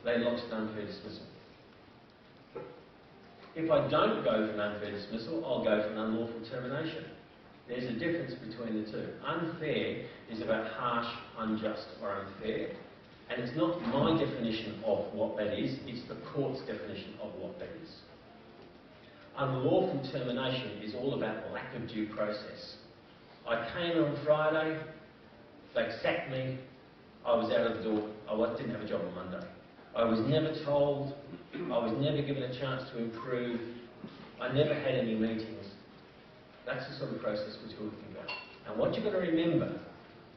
they lodged an unfair dismissal. If I don't go for an unfair dismissal, I'll go for an unlawful termination. There's a difference between the two. Unfair is about harsh, unjust or unfair, and it's not my definition of what that is, it's the court's definition of what that is. Unlawful termination is all about lack of due process. I came on Friday, they sacked me, I was out of the door, I didn't have a job on Monday. I was never told, I was never given a chance to improve, I never had any meetings. That's the sort of process we're talking about. And what you've got to remember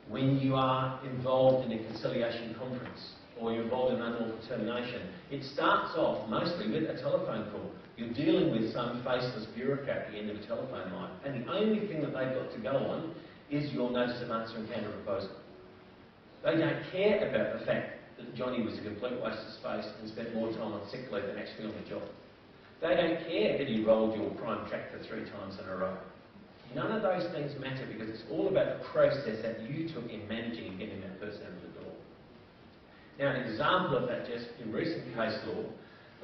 when you are involved in a conciliation conference or you're involved in an unlawful termination, it starts off mostly with a telephone call. You're dealing with some faceless bureaucrat at the end of a telephone line, and the only thing that they've got to go on is your notice of answer and counter proposal. They don't care about the fact that Johnny was a complete waste of space and spent more time on sick leave than actually on the job. They don't care that he rolled your prime tractor 3 times in a row. None of those things matter because it's all about the process that you took in managing and getting that person out of the door. Now, an example of that, just in recent case law,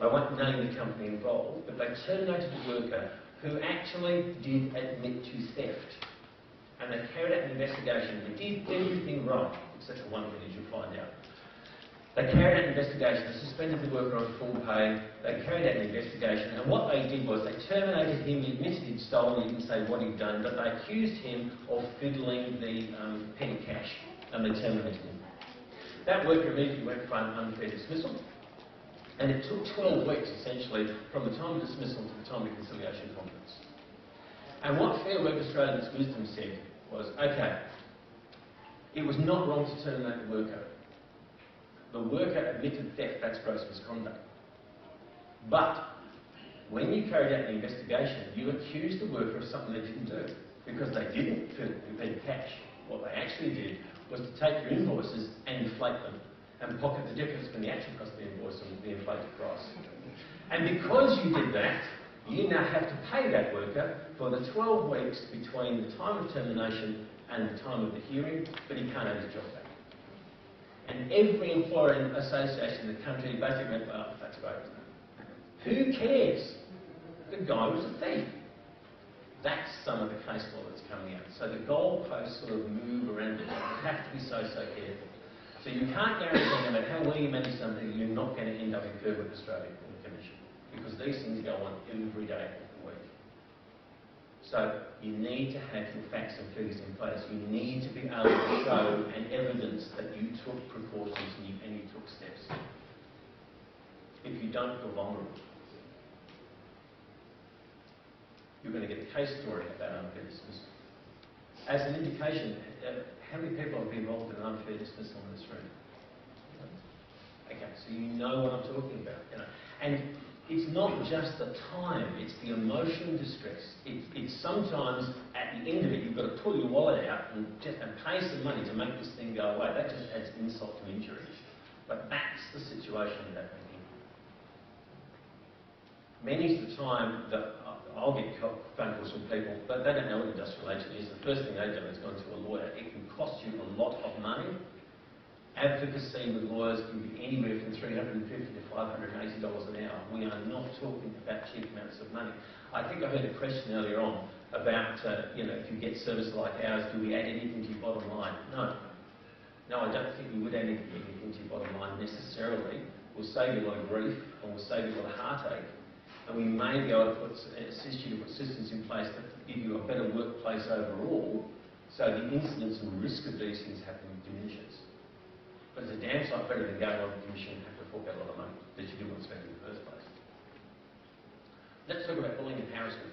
I won't name the company involved, but they terminated a worker who actually did admit to theft. And they carried out an investigation. They did everything right, except for one thing, as you'll find out. They carried out an investigation, they suspended the worker on full pay, they carried out an investigation, and what they did was they terminated him. He admitted he'd stolen, he didn't say what he'd done, but they accused him of fiddling the petty cash, and they terminated him. That worker immediately went for an unfair dismissal, and it took 12 weeks, essentially, from the time of dismissal to the time of the conciliation conference. And what Fair Work Australia's wisdom said was, okay, it was not wrong to terminate the worker. The worker admitted theft, that's gross misconduct. But when you carried out the investigation, you accused the worker of something they didn't do, because they didn't pay cash. What they actually did was to take your invoices and inflate them, and pocket the difference between the actual cost of the invoice and the inflated price. And because you did that, you now have to pay that worker for the 12 weeks between the time of termination and the time of the hearing, but he can't have his job back. And every employer association in the country basically went, well, that's great. Who cares? The guy was a thief. That's some of the case law that's coming out. So the goalposts sort of move around. You have to be so careful. So you can't guarantee no matter how well you manage something, you're not going to end up in Fair Work Australia or the Commission, because these things go on every day of the week. So you need to have your facts and figures in place. You need to be able to show and evidence that you took precautions and you took steps. If you don't, you're vulnerable. You're going to get a case story about unfair dismissal. As an indication, how many people have been involved in an unfair dismissal in this room? Okay, so you know what I'm talking about. You know. And it's not just the time, it's the emotional distress. It's sometimes, at the end of it, you've got to pull your wallet out and pay some money to make this thing go away. That just adds insult to injury. But that's the situation that we're in. Many's the time that I'll get phone calls from people, but they don't know what industrial agent is. The first thing they do is go to a lawyer. It can cost you a lot of money. Advocacy with lawyers can be anywhere from $350 to $580 an hour. We are not talking about cheap amounts of money. I think I heard a question earlier on about, if you get service like ours, do we add anything to your bottom line? No. No, I don't think we would add anything to your bottom line necessarily. We'll save you a lot of grief and we'll save you a lot of heartache. And we may be able to assist you to put systems in place that give you a better workplace overall, so the incidence and risk of these things happening diminishes. But it's a damn sight better than going on the commission and have to fork out a lot of money that you didn't want to spend in the first place. Let's talk about bullying and harassment.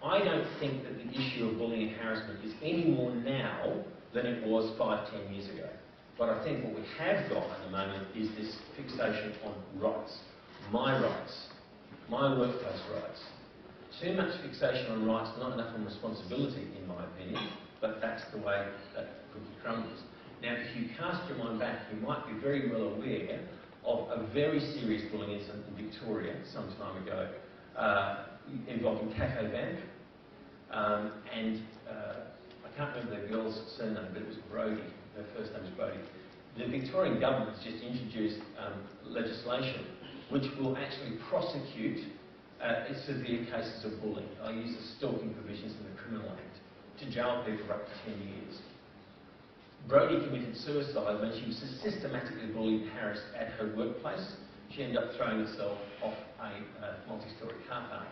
I don't think that the issue of bullying and harassment is any more now than it was 5-10 years ago. But I think what we have got at the moment is this fixation on rights. My workplace rights. Too much fixation on rights, not enough on responsibility, in my opinion, but that's the way that cookie crumbles. Now, if you cast your mind back, you might be very well aware of a very serious bullying incident in Victoria some time ago involving Cafe Bank. I can't remember the girl's surname, but it was Brodie. Her first name was Brodie. The Victorian government has just introduced legislation legislation which will actually prosecute severe cases of bullying. I use the stalking provisions in the Criminal Act to jail people for up to 10 years. Brodie committed suicide when she was systematically bullied and harassed at her workplace. She ended up throwing herself off a multi-storey car park.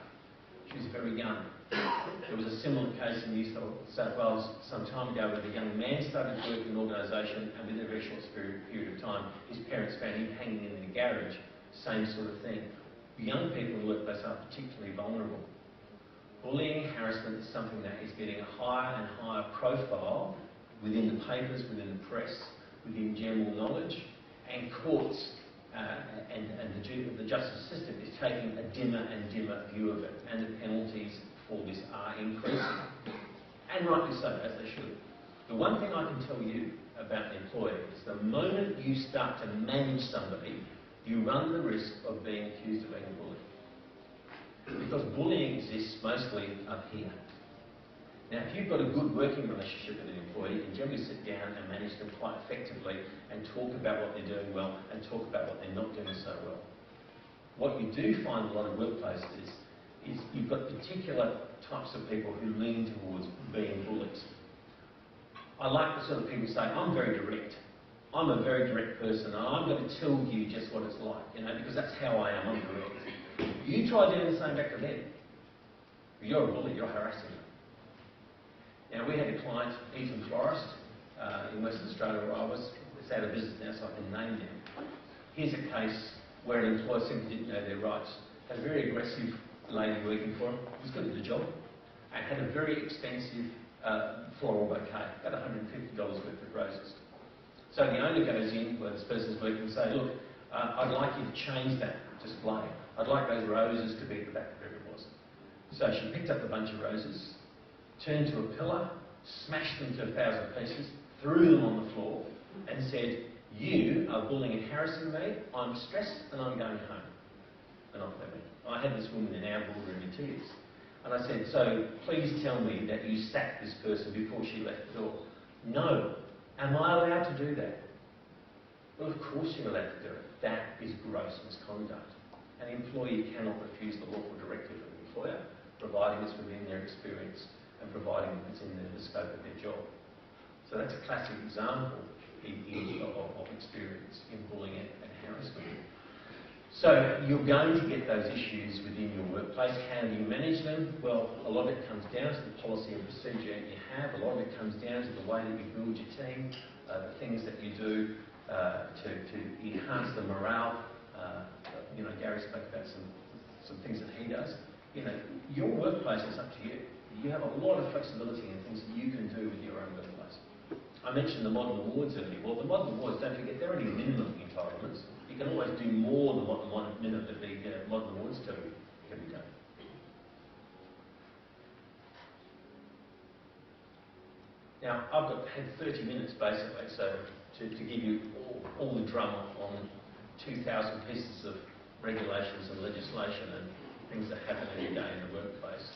She was very young. There was a similar case in New South Wales some time ago where the young man started to work in an organisation, and within a very short period of time, his parents found him hanging in their garage. Same sort of thing. Young people in the workplace are particularly vulnerable. Bullying and harassment is something that is getting a higher and higher profile within the papers, within the press, within general knowledge, and courts and the justice system is taking a dimmer and dimmer view of it, and the penalties for this are increasing. And rightly so, as they should. The one thing I can tell you about the employer is the moment you start to manage somebody, you run the risk of being accused of being a bully. Because bullying exists mostly up here. Now, if you've got a good working relationship with an employee, you can generally sit down and manage them quite effectively and talk about what they're doing well and talk about what they're not doing so well. What you do find in a lot of workplaces is you've got particular types of people who lean towards being bullies. I like the sort of people who say, I'm very direct. I'm a very direct person and I'm going to tell you just what it's like, because that's how I am, I'm direct. You try doing the same back to them. You're a bully, you're harassing them. Now, we had a client, Eaton Florist, in Western Australia where I was. It's out of business now, so I can name them. Here's a case where an employer simply didn't know their rights. Had a very aggressive lady working for him, was good at the job, and had a very expensive floral bouquet, about $150 worth of roses. So the owner goes in where this person's working and say, look, I'd like you to change that display. I'd like those roses to be at the back, wherever it was. So she picked up a bunch of roses, turned to a pillar, smashed them to 1,000 pieces, threw them on the floor, and said, you are bullying and harassing me, I'm stressed and I'm going home. And off they went. I had this woman in our boardroom in tears. And I said, so please tell me that you sacked this person before she left the door. No. Am I allowed to do that? Well, of course you're allowed to do it. That is gross misconduct. An employee cannot refuse the lawful directive of the employer, providing it's within their experience and providing it's in the scope of their job. So that's a classic example of experience in bullying and harassment. So you're going to get those issues within your workplace. How do you manage them? Well, a lot of it comes down to the policy and procedure you have. A lot of it comes down to the way that you build your team, the things that you do to enhance the morale. Gary spoke about some things that he does. Your workplace is up to you. You have a lot of flexibility in things that you can do with your own workplace. I mentioned the modern awards earlier. Well, the modern awards, don't forget, they're only minimum entitlements. You can always do more than what the modern awards can be done. Now, I've had 30 minutes basically, so to give you all the drum on 2,000 pieces of regulations and legislation and things that happen every day in the workplace.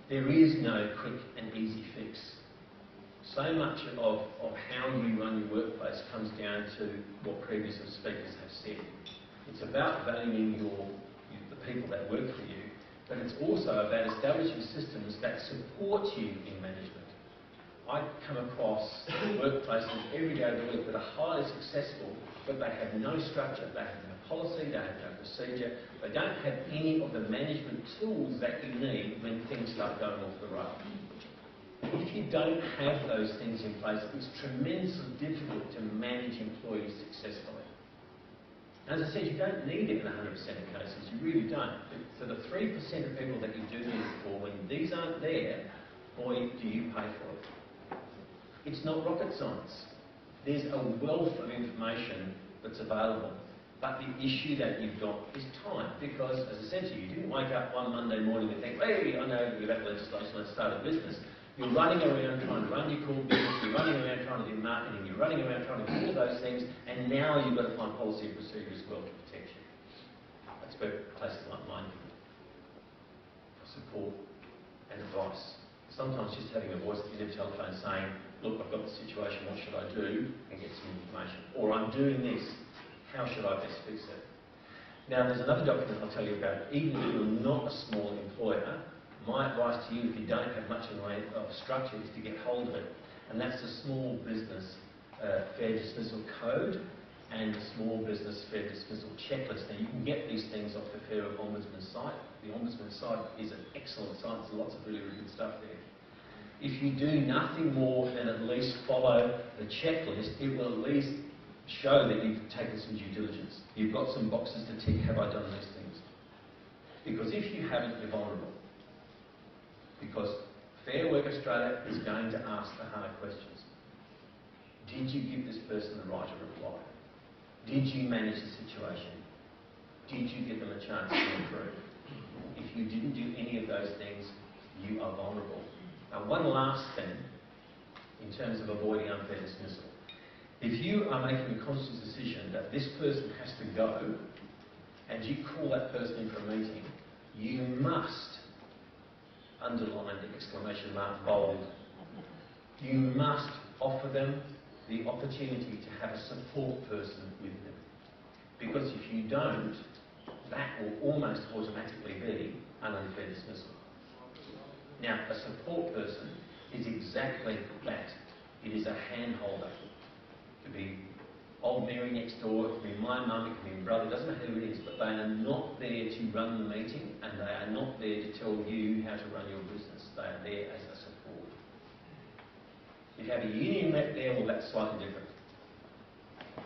There is no quick and easy fix. So much of how you run your workplace comes down to what previous speakers have said. It's about valuing the people that work for you, but it's also about establishing systems that support you in management. I come across workplaces every day of the week that are highly successful, but they have no structure, they have no policy, they have no procedure, they don't have any of the management tools that you need when things start going off the rail. If you don't have those things in place, it's tremendously difficult to manage employees successfully. As I said, you don't need it in 100% of cases, you really don't. For the 3% of people that you do need it for, when these aren't there, boy, do you pay for it. It's not rocket science. There's a wealth of information that's available, but the issue that you've got is time, because, as I said to you, you didn't wake up one Monday morning and think, hey, I know about legislation, let's start a business. You're running around trying to run your core business, you're running around trying to do marketing, you're running around trying to do all those things, and now you've got to find policy and procedure as well to protect you. That's where places like mine for support and advice. Sometimes just having a voice at the end of the telephone saying, look, I've got the situation, what should I do? And get some information. Or I'm doing this, how should I best fix it? Now, there's another document I'll tell you about. Even if you're not a small employer, my advice to you, if you don't have much in the way of structure, is to get hold of it. And that's the Small Business Fair Dismissal Code and the Small Business Fair Dismissal Checklist. Now, you can get these things off the Fair Ombudsman site. The Ombudsman site is an excellent site. There's lots of really, really good stuff there. If you do nothing more than at least follow the checklist, it will at least show that you've taken some due diligence. You've got some boxes to tick, have I done these things? Because if you haven't, you're vulnerable. Because Fair Work Australia is going to ask the hard questions. Did you give this person the right to reply? Did you manage the situation? Did you give them a chance to improve? If you didn't do any of those things, you are vulnerable. Now, one last thing in terms of avoiding unfair dismissal. If you are making a conscious decision that this person has to go, and you call that person in for a meeting, you must underline the exclamation mark bold. You must offer them the opportunity to have a support person with them. Because if you don't, that will almost automatically be an unfair dismissal. Now, a support person is exactly that. It is a handholder. It could be old Mary next door, it could be my mum, it could be my brother, it doesn't matter who it is, but they are not there to run the meeting and they are not there to tell you how to run your business. They are there as a support. If you have a union rep there, well, that's slightly different.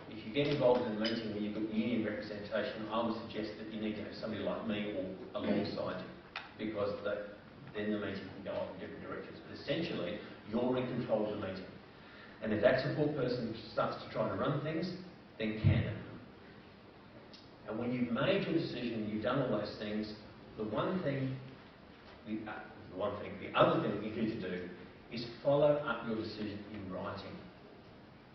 If you get involved in a meeting where you've got union representation, I would suggest that you need to have somebody like me or alongside you, because then the meeting can go off in different directions. But essentially, you're in control of the meeting. And if that support person starts to try to run things, then can it? And when you've made your decision, you've done all those things, the other thing that you need to do is follow up your decision in writing.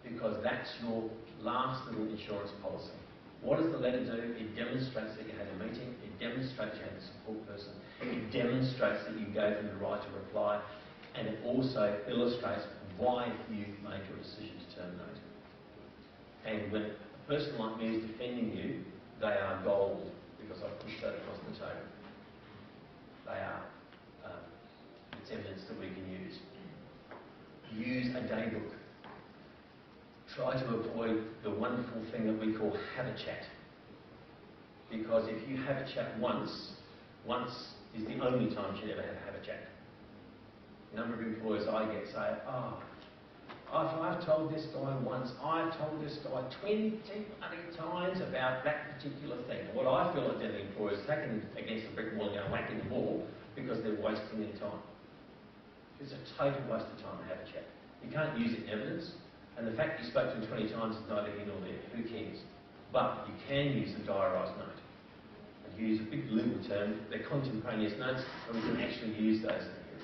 Because that's your last little insurance policy. What does the letter do? It demonstrates that you had a meeting, it demonstrates you had a support person, it demonstrates that you gave them the right to reply, and it also illustrates why you've made your decision to terminate. And when a person like me is defending you, they are gold, because I've pushed that across the table. They are. It's evidence that we can use. Use a daybook. Try to avoid the wonderful thing that we call have a chat. Because if you have a chat once is the only time you should ever have a chat. The number of employers I get say, I've told this guy once, I've told this guy 20 times about that particular thing. What I feel like the employers are taking against the brick wall and going whacking the wall because they're wasting their time. It's a total waste of time to have a chat. You can't use it in evidence. And the fact you spoke to them 20 times is neither here nor there. Who cares? But you can use a diarised note. And use a big legal term, they're contemporaneous notes, and we can actually use those in here.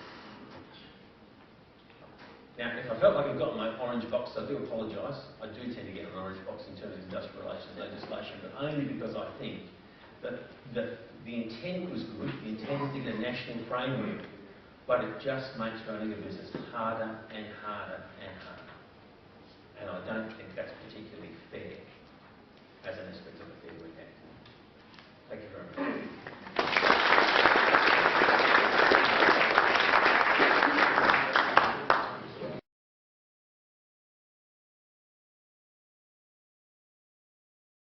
Now, if I felt like I've got my orange box, I do apologise. I do tend to get an orange box in terms of industrial relations legislation, but only because I think that the intent was good. The intent was to get a national framework, but it just makes running a business harder and harder and harder. And I don't think that's particularly fair as an aspect of the Fair Work